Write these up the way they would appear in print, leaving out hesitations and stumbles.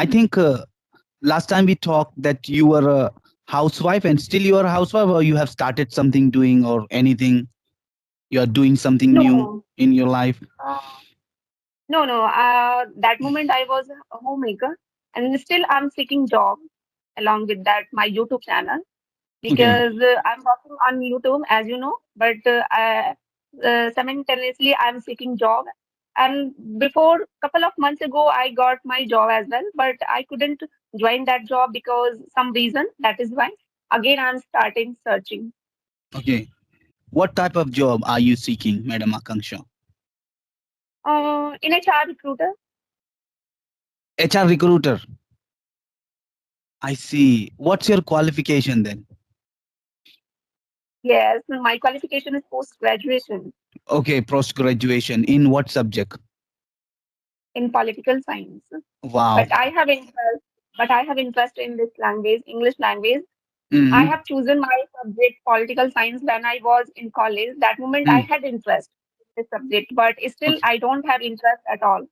I think last time we talked that you were a housewife and still you are a housewife, or you have started something doing or anything. You are doing something new No, in your life. uh, no. That moment I was a homemaker, and still I'm seeking job along with that my YouTube channel Okay. because I'm working on YouTube, as you know, but simultaneously I'm seeking job. And before couple of months ago, I got my job as well, but I couldn't join that job because some reason. That is why again I'm starting searching. Okay. What type of job are you seeking, Madam Akanksha? In HR recruiter. HR recruiter. I see. What's your qualification then? Yes, my qualification is post graduation Okay, post graduation. In what subject? in political science. Wow. But I have interest. But I have interest in this language, English language. I Mm-hmm. have chosen my subject political science when I was in college. That moment I Mm. had interest in this subject, but still Okay. I don't have interest at all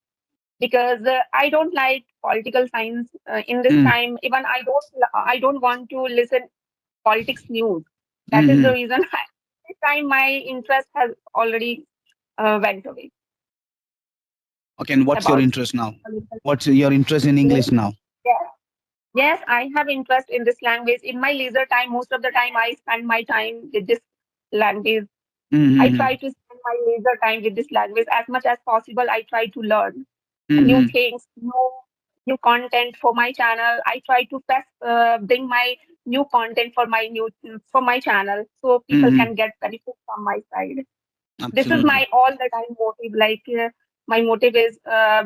because I don't like political science in this Mm. time. Even I don't want to listen politics news. That is the Mm-hmm. reason this time my interest has already went away Okay, and what's your about interest now? political What's your interest in English science. now? Yes. Yes, I have interest in this language. In my leisure time, most of the time I spend my time with this language. I Mm-hmm. try to spend my leisure time with this language as much as possible. I try to learn new Mm-hmm. things, new content for my channel. I try to bring my new content for my channel so people Mm-hmm. can get benefit from my side. This is Absolutely. my all the time motive. Like my motive is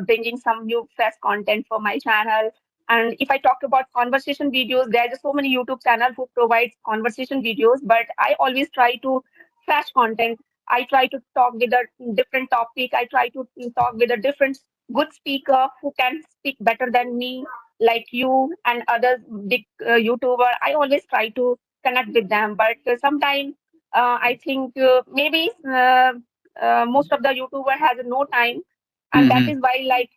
bringing some new fresh content for my channel. And if I talk about conversation videos, there are just so many YouTube channels who provides conversation videos, but I always try to fresh content. I try to talk with a different topic. I try to talk with a different good speaker who can speak better than me, like you and other big YouTuber. I always try to connect with them, but sometimes I think maybe most of the YouTuber has no time, and that Mm-hmm. is why like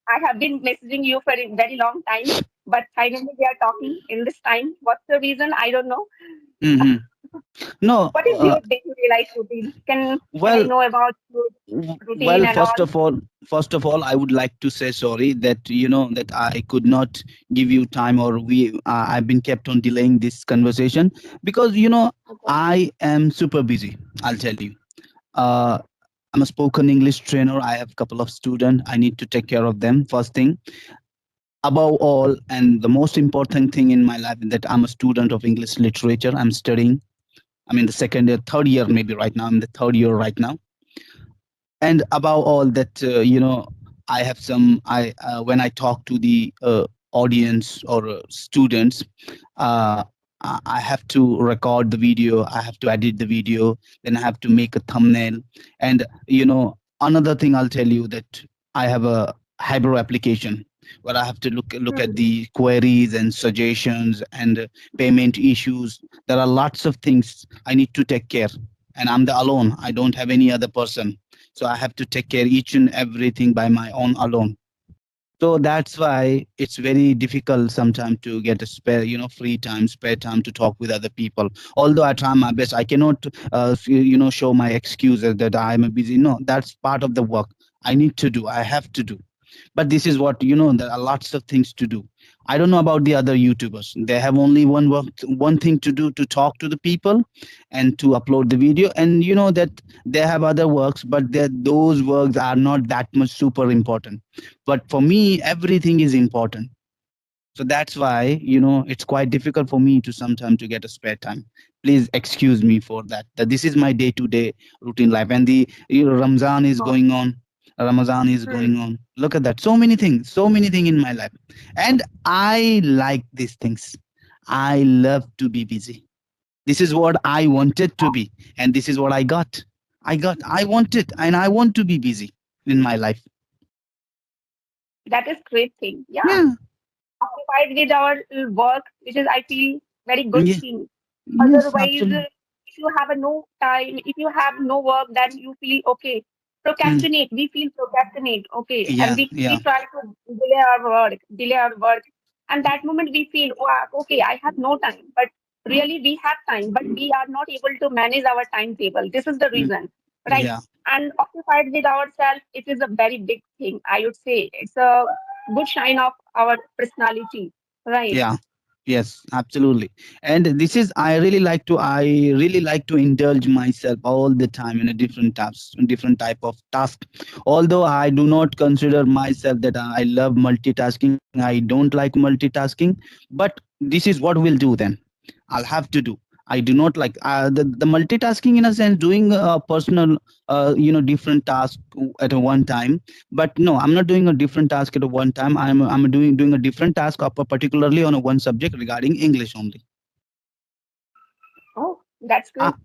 I have been messaging you for a very long time, but finally we are talking in this time. What's the reason? I don't know. Mm-hmm. No, What is your day-to-day life routine? Can I well, know about your routine well, and all? first of all, I would like to say sorry that that I could not give you time, or I've been kept on delaying this conversation because Okay. I am super busy. I'll tell you. Uh, I'm a spoken English trainer. I have a couple of students. I need to take care of them. First thing, above all, and the most important thing in my life is that I'm a student of English literature. I'm studying. I'm in the second year, third year, maybe right now. I'm in the third year right now. And above all that, I have some. I When I talk to the audience or students, uh, I have to record the video. I have to edit the video. Then I have to make a thumbnail. And another thing I'll tell you that I have a Hybrid application where I have to look at Hmm. the queries and suggestions and payment issues. There are lots of things I need to take care, and I'm the alone. I don't have any other person, so I have to take care each and everything by my own alone. So that's why it's very difficult sometimes to get a spare, free time, spare time to talk with other people. Although I try my best, I cannot show my excuses that I'm busy. No, that's part of the work I need to do, I have to do. But this is what, there are lots of things to do. I don't know about the other YouTubers. They have only one work, one thing to do, to talk to the people and to upload the video. And you know that they have other works, but those works are not that much super important. But for me, everything is important. So that's why, it's quite difficult for me to sometimes to get a spare time. Please excuse me for that. That this is my day-to-day routine life. And the Ramzan is Oh. going on. Ramadan is Hmm. going on. Look at that. So many things in my life. And I like these things. I love to be busy. This is what I wanted to be. And this is what I got. I want it, and I want to be busy in my life. That is great thing. Yeah, Yeah. occupied with our work, which is I feel very good Yeah. thing. Yes, Otherwise, absolutely. if you have a no time, if you have no work, then you feel okay. Mm. procrastinate. We feel procrastinate, okay, and Yeah, we yeah, try to delay our work, and that moment we feel, wow, okay, I have no time, but really we have time, but we are not able to manage our timetable. This is the mm, reason, right? yeah. And occupied with ourselves, it is a very big thing. I would say it's a good sign of our personality, right? Yeah, yes, absolutely. And this is I really like to indulge myself all the time in a different tasks, different type of task. Although I do not consider myself that I love multitasking, I don't like multitasking, but this is what we'll do then. I'll have to do. I do not like the multitasking in a sense, doing a personal, different task at a one time. But no, I'm not doing a different task at a one time. I'm doing a different task, particularly on a one subject regarding English only. Oh, that's I great.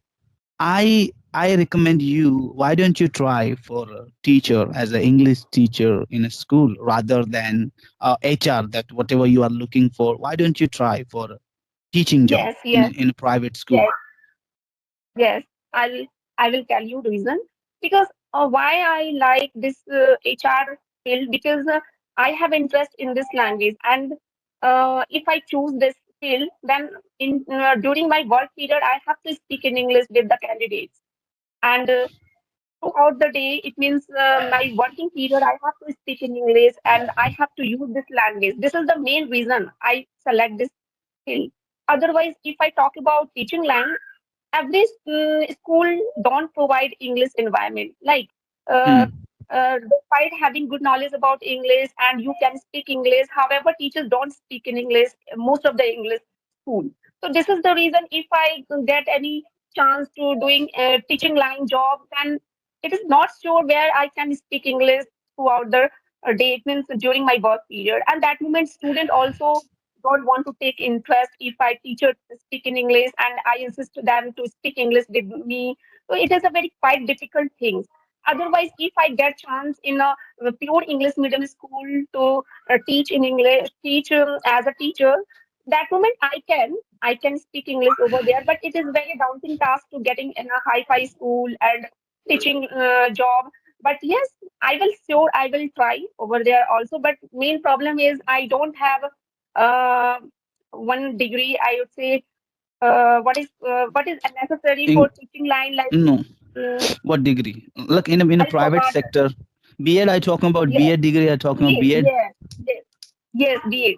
I recommend you. Why don't you try for a teacher as an English teacher in a school rather than HR, that whatever you are looking for? Why don't you try for a teaching job Yes, yes, in a private school? yes. Yes, I'll I will tell you the reason because why I like this HR field because I have interest in this language, and if I choose this field, then in during my work period I have to speak in English with the candidates, and throughout the day it means my working period I have to speak in English and I have to use this language. This is the main reason I select this field. Otherwise, if I talk about teaching line, every school don't provide English environment. Like, uh, Hmm. despite having good knowledge about English and you can speak English, however, teachers don't speak in English. Most of the English school. So this is the reason. If I get any chance to doing a teaching line job, then it is not sure where I can speak English throughout the day. It means during my work period, and that moment student also don't want to take interest if I teacher speak in English and I insist them to speak English with me. So it is a very quite difficult thing. Otherwise, if I get chance in a pure English medium school to teach in English, teach as a teacher, that moment I can speak English over there. But it is very daunting task to getting in a hi-fi school and teaching job. But yes, I will try over there also. But main problem is I don't have uh, one degree. I would say what is necessary In for teaching line like no, um, what degree? Look, in a I private forgot. sector, BEd. I talking about Yes, BEd degree. I talking about B.Ed. BEd. Yes, yes, yes, B.Ed.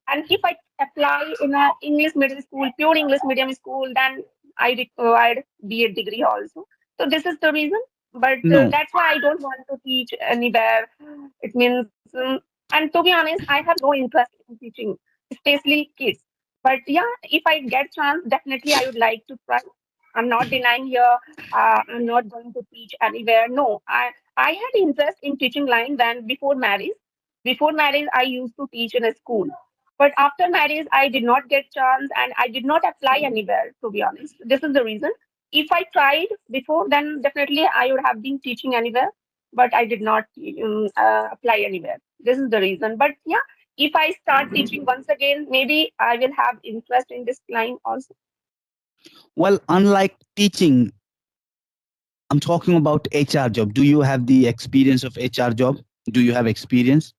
And if I apply in a English medium school, pure English medium school, then I required B.Ed degree also. So this is the reason. But No. that's why I don't want to teach anywhere. It means, and to be honest, I have no interest in teaching, especially kids. But yeah, if I get chance, definitely I would like to try. I'm not denying here. I'm not going to teach anywhere. No, I had interest in teaching line when before marriage. Before marriage, I used to teach in a school. But after marriage, I did not get chance and I did not apply anywhere, to be honest. This is the reason. If I tried before, then definitely I would have been teaching anywhere, but I did not apply anywhere. This is the reason. But yeah, if I start teaching once again, maybe I will have interest in this line also. Well, unlike teaching, I'm talking about HR job. Do you have the experience of HR job? Do you have experience?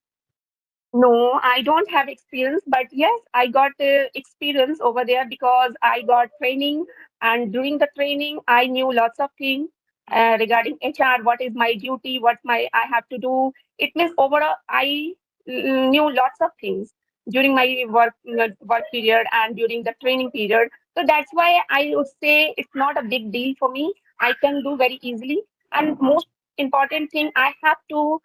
No, I don't have experience, but yes, I got experience over there because I got training, and during the training, I knew lots of things regarding HR. What is my duty? What my I have to do? It means overall, I knew lots of things during my work period and during the training period. So that's why I would say it's not a big deal for me. I can do very easily, and most important thing, I have to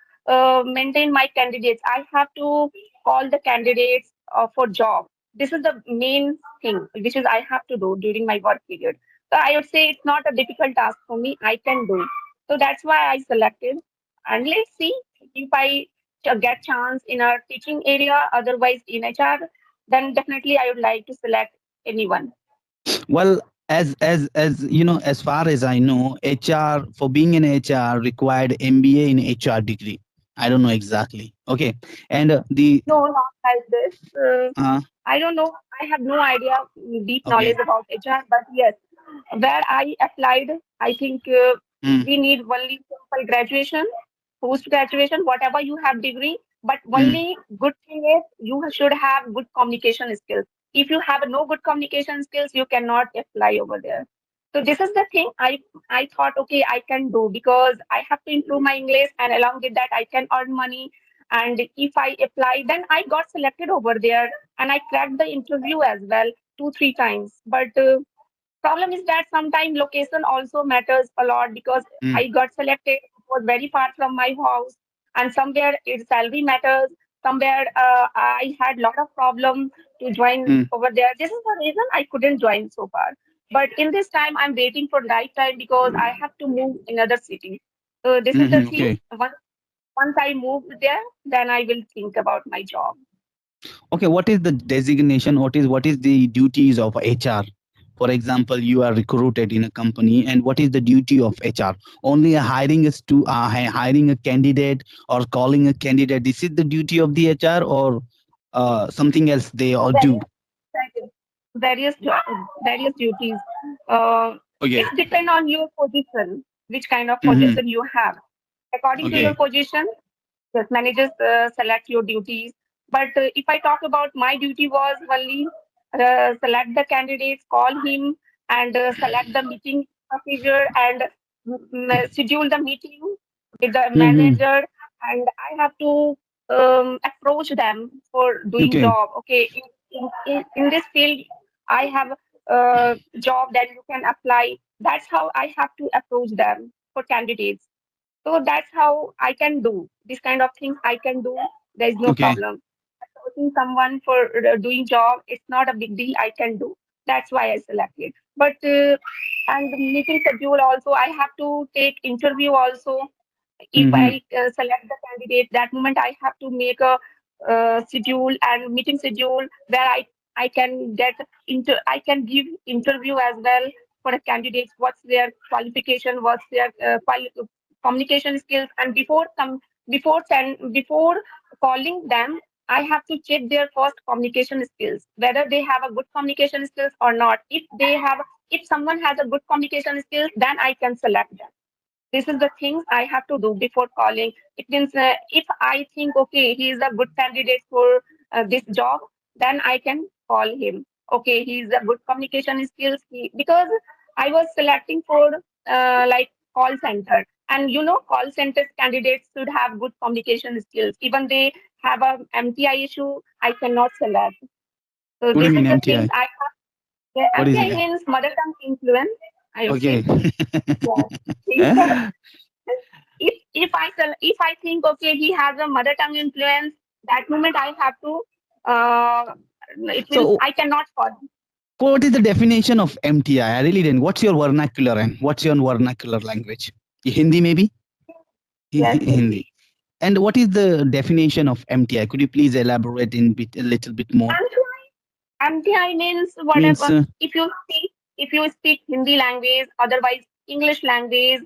maintain my candidates. I have to call the candidates for job. This is the main thing which is I have to do during my work period. So I would say it's not a difficult task for me. I can do. So that's why I selected. And let's see if I get chance in our teaching area. Otherwise, in HR, then definitely I would like to select anyone. Well, as you know, as far as I know, HR, for being in HR required MBA in HR degree. I don't know exactly. Okay, and the No, not like this. uh, I don't know. I have no idea deep okay. knowledge about HR, but yes, where I applied, I think. mm, we need only simple graduation, post graduation, whatever you have degree. But mm, only good thing is you should have good communication skills. If you have no good communication skills, you cannot apply over there. So this is the thing I thought, okay, I can do because I have to improve my English, and along with that, I can earn money. And if I apply, then I got selected over there, and I cracked the interview as well 2 3 times. But problem is that sometimes location also matters a lot because mm, I got selected. It was very far from my house, and somewhere its salary matters. Somewhere I had lot of problem to join mm, over there. This is the reason I couldn't join so far. But in this time, I'm waiting for right time because I have to move another city. So this is the mhm, thing. okay. Once I move there, then I will think about my job. Okay, what is the designation? What is the duties of HR? For example, you are recruited in a company, and what is the duty of HR? Only hiring a candidate or calling a candidate. This is the duty of the HR, or something else they all do. Various various duties. Uh, Okay. it depends on your position, which kind of Mm-hmm. position you have. According to your Okay. position, yes, managers select your duties. But if I talk about my duty was only select the candidates, call him, and select the meeting procedure and schedule the meeting with the Mm-hmm. manager. And I have to approach them for doing Okay. job. Okay, in this field, I have job that you can apply. That's how I have to approach them for candidates. So that's how I can do this kind of things. I can do. There is no Okay. problem. Approaching someone for doing job, it's not a big deal. I can do. That's why I selected. But and the meeting schedule also, I have to take interview also. If Mm-hmm. I select the candidate, that moment I have to make a schedule and meeting schedule where I can get into I can give interview as well for a candidate. What's their qualification? What's their communication skills? And before calling them, I have to check their first communication skills, whether they have a good communication skills or not. If someone has a good communication skills, then I can select them. This is the things I have to do before calling. It means if I think, okay, he is a good candidate for this job, then I can call him. Okay, he is a good communication skills. Because I was selecting for like call center, and call center candidates should have good communication skills. Even they have a MTI issue, I cannot select. So What do you this mean is the things MTI? I have. Yeah, What is MTI it? means mother tongue influence. I would Okay. say. Yeah. If I think, okay, he has a mother tongue influence, that moment I have to it means So, I cannot follow. what is the definition of MTI? I really didn't. What's your vernacular and what's your vernacular language? Hindi, maybe? Yes, Hindi. Hindi. And what is the definition of MTI? Could you please elaborate a little bit more? MTI means Means, whatever. If you speak Hindi language, otherwise English language,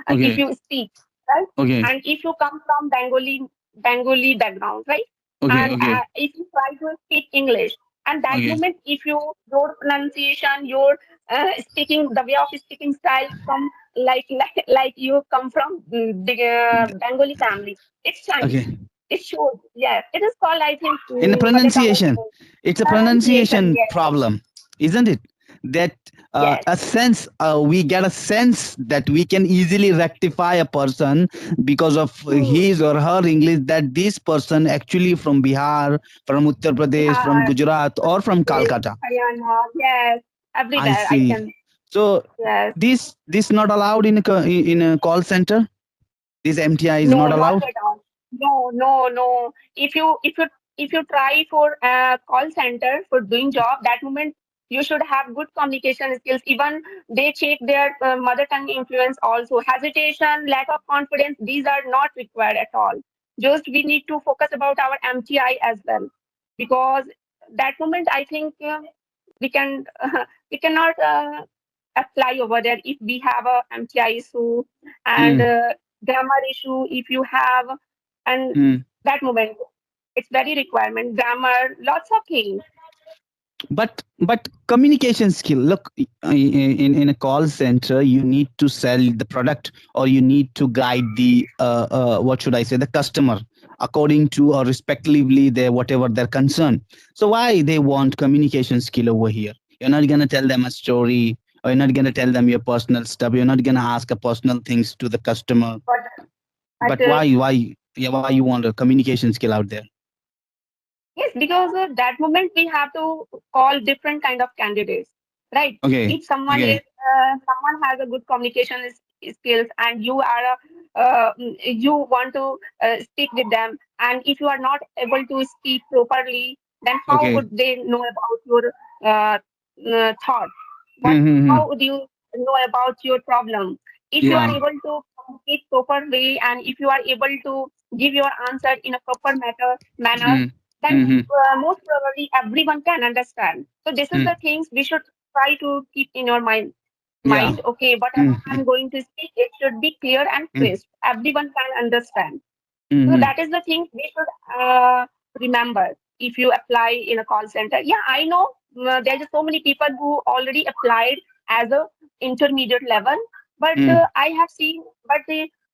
if okay, you speak, right? okay, And if you come from Bengali background, right? okay, And okay, if you try to speak English, and that okay. moment, if your pronunciation, your speaking, the way of speaking style come like you come from the Bengali family, it's Okay. changed. It shows. Yes, it is called, I think, In the mother tongue pronunciation, influence. it's a Pronunciation, pronunciation yes, problem, isn't it? That yes. a sense, we get a sense that we can easily rectify a person because of Hmm. his or her English, that this person actually from Bihar, from Uttar Pradesh, from Bihar, Gujarat, or from Pradesh, Calcutta. Haryana, yes, I everywhere I see. can, So yes. this not allowed in a call center. This MTI is No, not not allowed. at all. No, no, no. If you try for a call center for doing job, that moment you should have good communication skills. Even they check their mother tongue influence also. Hesitation, lack of confidence, these are not required at all. Just we need to focus about our MTI as well, because that moment I think we can we cannot apply over there if we have a MTI issue and Mm, grammar issue if you have, and mm. that moment it's very requirement grammar, lots of things. But communication skill, look, in a call center you need to sell the product, or you need to guide the what should I say, the customer, according to or respectively their whatever their concern. So why they want communication skill over here? You're not going to tell them a story, or you're not going to tell them your personal stuff, you're not going to ask a personal things to the customer. But But at why you want a communication skill out there? yes, because that moment we have to call different kind of candidates, right? Okay. If someone is Okay. someone has a good communication skills, and you are you want to speak with them, and if you are not able to speak properly, then how Okay. would they know about your uh, thought? What? Mm-hmm. How would you know about your problem? If you are Yeah. able to communicate properly, and if you are able to give your answer in a proper manner, Mm-hmm. then Mm-hmm. most probably everyone can understand. So this is the things we should try to keep in our Yeah. mind. Okay, whatever Mm-hmm. I'm going to speak, it should be clear and crisp. Everyone can understand. So Mm-hmm. that is the thing we should remember if you apply in a call center. Yeah, I know there are so many people who already applied as a intermediate level, but I have seen. But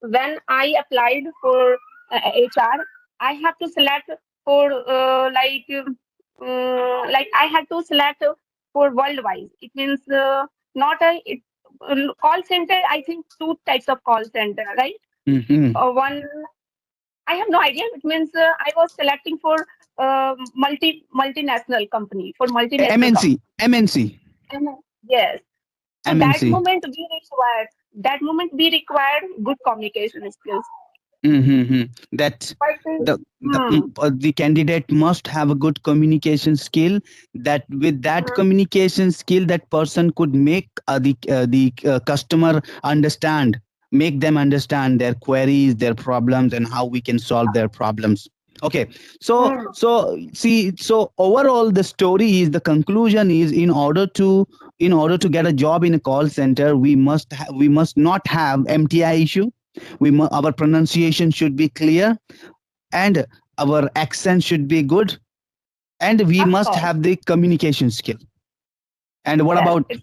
when I applied for HR, I have to select for like I had to select for worldwide. It means not a call center. I think two types of call center, right? Mm-hmm. One I have no idea. It means I was selecting for multinational company for multinational MNC, company. MNC, And, yes. So MNC. that moment we required good communication skills. Mm-hmm. That But the candidate must have a good communication skill. That with that mm, communication skill, that person could make the customer understand, make them understand their queries, their problems, and how we can solve their problems. Okay, mm, so overall the story is, the conclusion is, in order to get a job in a call center, we must not have MTI issue. Our pronunciation should be clear, and our accent should be good, and we of must course, have the communication skill. And what yes. about, It's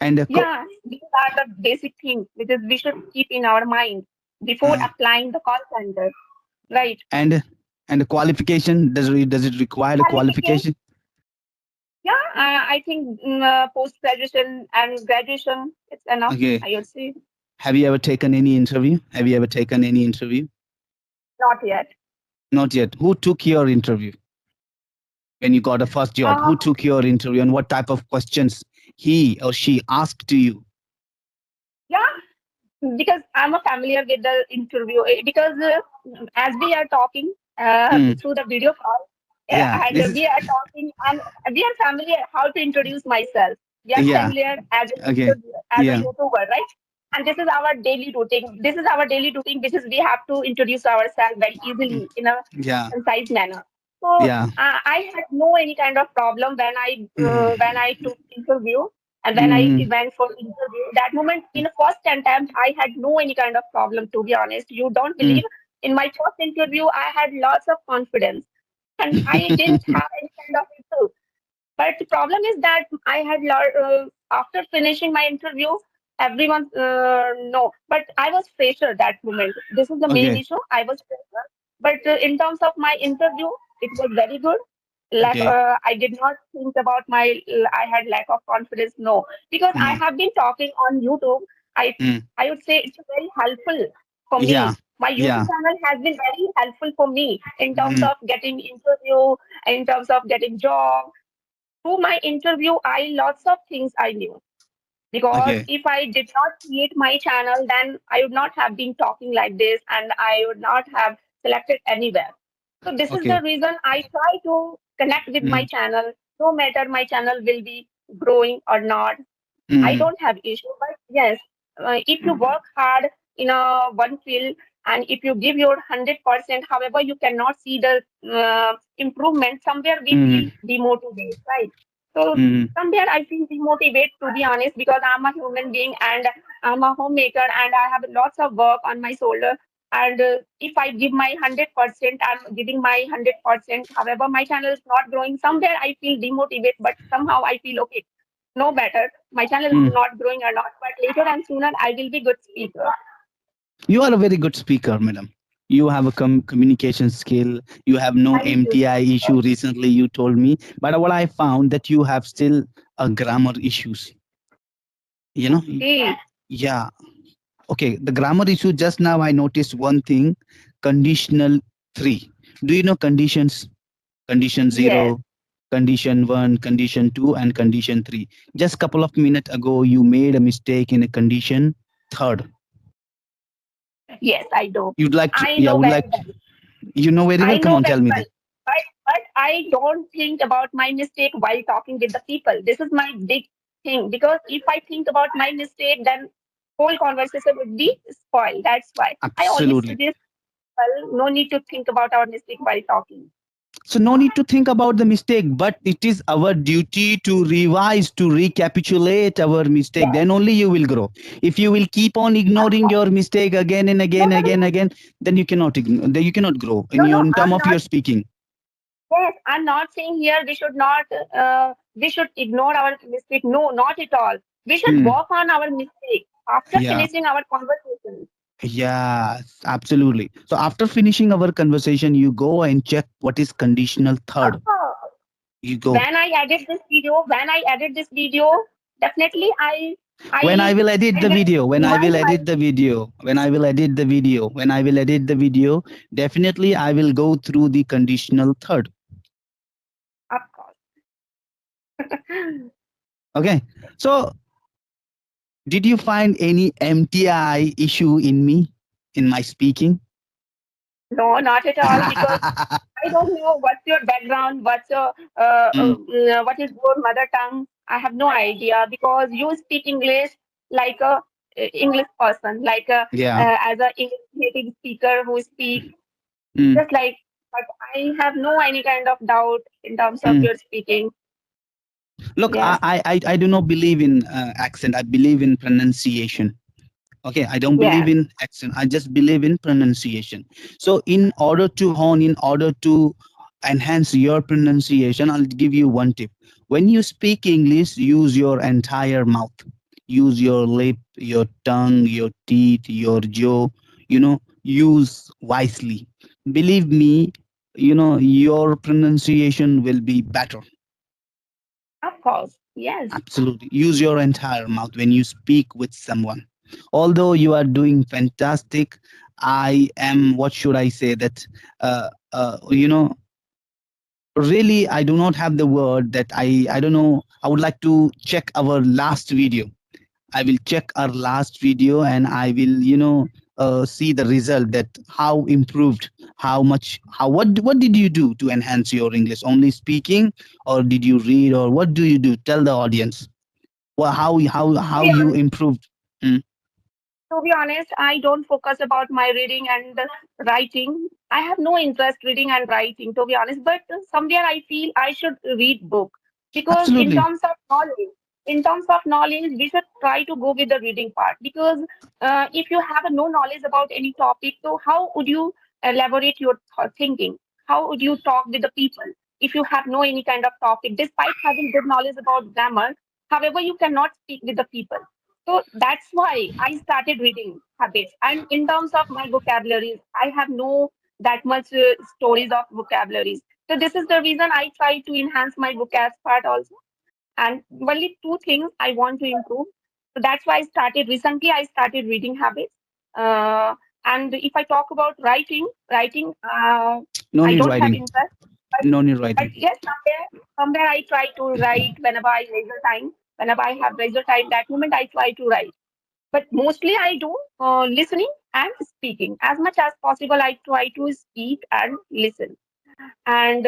and yeah. These are the basic things which is we should keep in our mind before uh, applying the call center, right? and the qualification, does it require a Qualification. qualification? Yeah, I think post graduation and graduation it's enough. Okay, I would say have you ever taken any interview? Have you ever taken any interview? not yet. Not yet. Who took your interview when you got a first job? Uh, Who took your interview, and what type of questions he or she asked to you? yeah, because I'm familiar with the interview because as we are talking Hmm. through the video call Yeah, and this is, we are talking and we are familiar how to introduce myself. We are yeah. familiar as a Okay. as a Yeah. YouTuber, right? And this is our daily routine. This is our daily routine, which is we have to introduce ourselves very easily in a Yeah. concise manner. So Yeah. I had no any kind of problem when I took interview and when I Mm-hmm. went for interview. That moment, in the first attempt, I had no any kind of problem. To be honest, you don't believe. In my first interview, I had lots of confidence, and I didn't have any kind of issue. But the problem is that I had after finishing my interview, everyone no. But I was fresher that moment. This is the main Okay. issue. I was fresher. But in terms of my interview, it was very good. Okay. I did not think about I had lack of confidence. No, because I Mm. have been talking on YouTube. I Mm. I would say it's very helpful for Yeah. me. My YouTube Yeah. channel has been very helpful for me in terms Mm. of getting interview, in terms of getting job. Through my interview, I lots of things I knew because Okay. if I did not create my channel, then I would not have been talking like this and I would not have selected anywhere. So this is the Okay. reason I try to connect with my Mm. channel, no matter my channel will be growing or not. I Mm. don't have issue, but yes, if you work hard in a one field and if you give your 100%, however, you cannot see the improvement. Somewhere we feel Mm. demotivated, right? So Mm. somewhere I feel demotivated to be honest because I'm a human being and I'm a homemaker and I have lots of work on my shoulder. And if I give my 100%, I'm giving my 100%. However, my channel is not growing. Somewhere I feel demotivated, but somehow I feel okay, no better. My channel is Mm. not growing or not, but later and sooner I will be good speaker. You are a very good speaker, madam. You have a communication skill. You have no Thank you. MTI issue recently, you told me. But what I found that you have still a grammar issues. You know, Okay. yeah. Okay, the grammar issue. Just now I noticed one thing: conditional three. Do you know conditions? Condition Yes. zero, condition one, condition two, and condition three. Just couple of minutes ago, you made a mistake in a condition third. Yes, I do. You'd like to, I yeah, know would very like, well. you know very well. I Come know on, tell very me well. that. But I don't think about my mistake while talking with the people. This is my big thing because if I think about my mistake, then whole conversation would be spoiled. That's why I always Absolutely. suggest people no need to think about our mistake while talking. So no need to think about the mistake, but it is our duty to revise, to recapitulate our mistake. Yes. Then only you will grow. If you will keep on Of ignoring course. your mistake again and No, again, no, no, again, no, again, then you cannot ignore. Then you cannot grow in no, your no. in term I'm of not. your speaking. Yes, I'm not saying here we should not. We should ignore our mistake. No, not at all. We should Hmm. work on our mistake after Yeah. finishing our conversation. Yeah, absolutely. So after finishing our conversation, you go and check what is conditional Of third. course. You go. When I edit this video, definitely When I I will edit I the will video, when I will remind my edit the video, when I will edit the video, when I will edit the video, definitely I will go through the conditional third. of course. Okay. So did you find any MTI issue in me, in my speaking? No, not at all because I don't know what's your background, Mm, what is your mother tongue. I have no idea because you speak English like a English person, like a yeah. as a English native speaker who speak Mm, just like. But I have no any kind of doubt in terms of mm. your speaking. Look, Yes, I do not believe in accent. I believe in pronunciation. Okay, I don't believe yes, in accent. I just believe in pronunciation. So in order to hone, in order to enhance your pronunciation, I'll give you one tip. When you speak English, use your entire mouth. Use your lip, your tongue, your teeth, your jaw. Use wisely. Believe me, your pronunciation will be better. of course, yes. Absolutely. Use your entire mouth when you speak with someone. Although you are doing fantastic, I am, what should I say, that, uh, uh, you know, really, I do not have the word that I don't know. I would like to check our last video. I will check our last video and I will, see the result that how improved, how much, what did you do to enhance your English? Only speaking, or did you read, or what do you do? Tell the audience. Well, To how be you honest, improved. Mm, I don't focus about my reading and writing. I have no interest reading and writing, to be honest. But somewhere I feel I should read book because absolutely. in terms of knowledge, we should try to go with the reading part because if you have no knowledge about any topic, so how would you elaborate your thinking? How would you talk with the people if you have no any kind of topic? Despite having good knowledge about grammar, however, you cannot speak with the people. So that's why I started reading habits. And in terms of my vocabularies, I have no that much stories of vocabularies. So this is the reason I try to enhance my vocab part also. And only two things I want to improve. So that's why I started recently. I started reading habits. Uh, and if I talk about writing, No I need don't have writing. interest. But, No need but writing. yes, somewhere I try to write whenever I leisure time. Whenever I have leisure time, that moment I try to write. But mostly I do listening and speaking. As much as possible, I try to speak and listen. And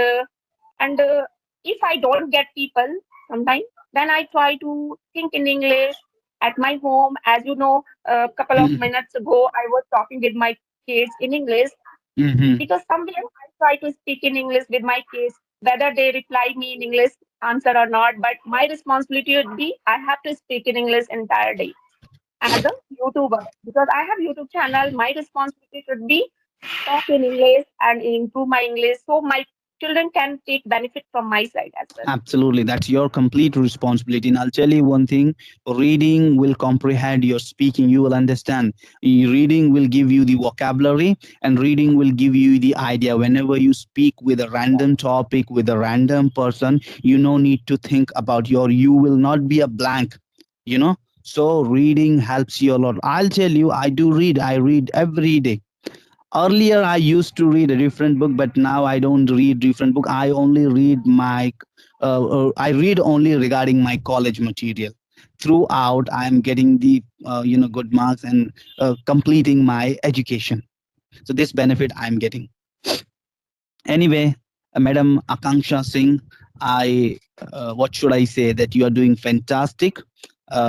if I don't get people sometimes, then I try to think in English at my home. As you know, a couple of Mm, minutes ago, I was talking with my kids in English mhm. because somewhere I try to speak in English with my kids, whether they reply me in English answer or not. But my responsibility would be I have to speak in English entire day as a YouTuber because I have YouTube channel. My responsibility should be talk in English and improve my English so my children can take benefit from my side as well. Absolutely, that's your complete responsibility. And I'll tell you one thing: reading will comprehend your speaking. You will understand. Reading will give you the vocabulary, and reading will give you the idea. Whenever you speak with a random topic, with a random person, you no need to think about your. You will not be a blank. You know. So reading helps you a lot. I'll tell you, I do read. I read every day. Earlier I used to read a different book, but now I don't read different book. I only read my I read only regarding my college material. Throughout I am getting the good marks and completing my education. So this benefit I'm getting. Anyway, Madam Akanksha Singh, I what should I say, that you are doing fantastic.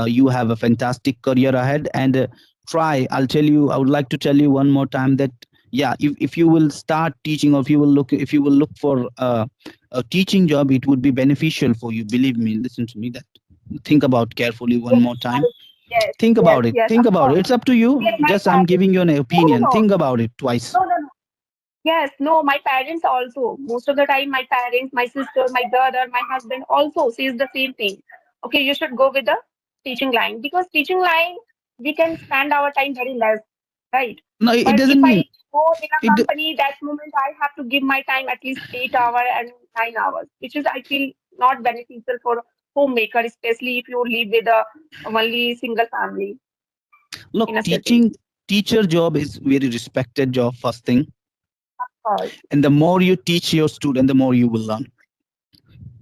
You have a fantastic career ahead, and try. I'll tell you. I would like to tell you one more time that yeah, if you will start teaching, or if you will look for a teaching job, it would be beneficial for you. Believe me. Listen to me. That think about carefully one Yes, more time. yes, Think yes, about it. yes, Think of about it. course. It's up to you. Even my Just I'm parents. giving you an No, no, opinion. no, Think about it twice. no, no, no. Yes, no, my parents also. Most of the time, my parents, my sister, my brother, my husband also says the same thing. Okay, you should go with the teaching line because teaching line we can spend our time very less, right? No, it But if doesn't I mean go in a it. company, that moment I have to give my time at least 8 hours and 9 hours, which is I feel not beneficial for homemaker, especially if you live with a only single family Look, in a city. teacher job is very respected job, first thing. Of course, And the more you teach your student, the more you will learn.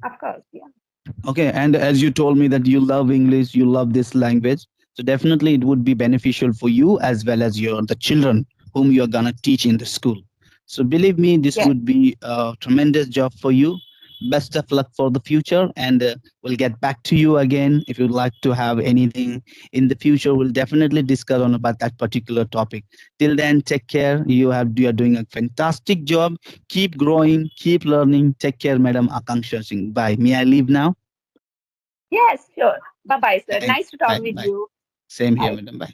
of course, yeah. Okay, and as you told me that you love English, you love this language, so definitely it would be beneficial for you as well as your the children whom you are gonna teach in the school. So believe me, this Yes. would be a tremendous job for you. Best of luck for the future, and we'll get back to you again if you'd like to have anything in the future. We'll definitely discuss on about that particular topic. Till then, take care. You are doing a fantastic job. Keep growing, keep learning. Take care, Madam Akanksha Singh. Bye. May I leave now? Yes, sure. Bye bye, sir. Thank. Nice to talk Bye. with Bye. you. Same here, Bye. Madam. Bye.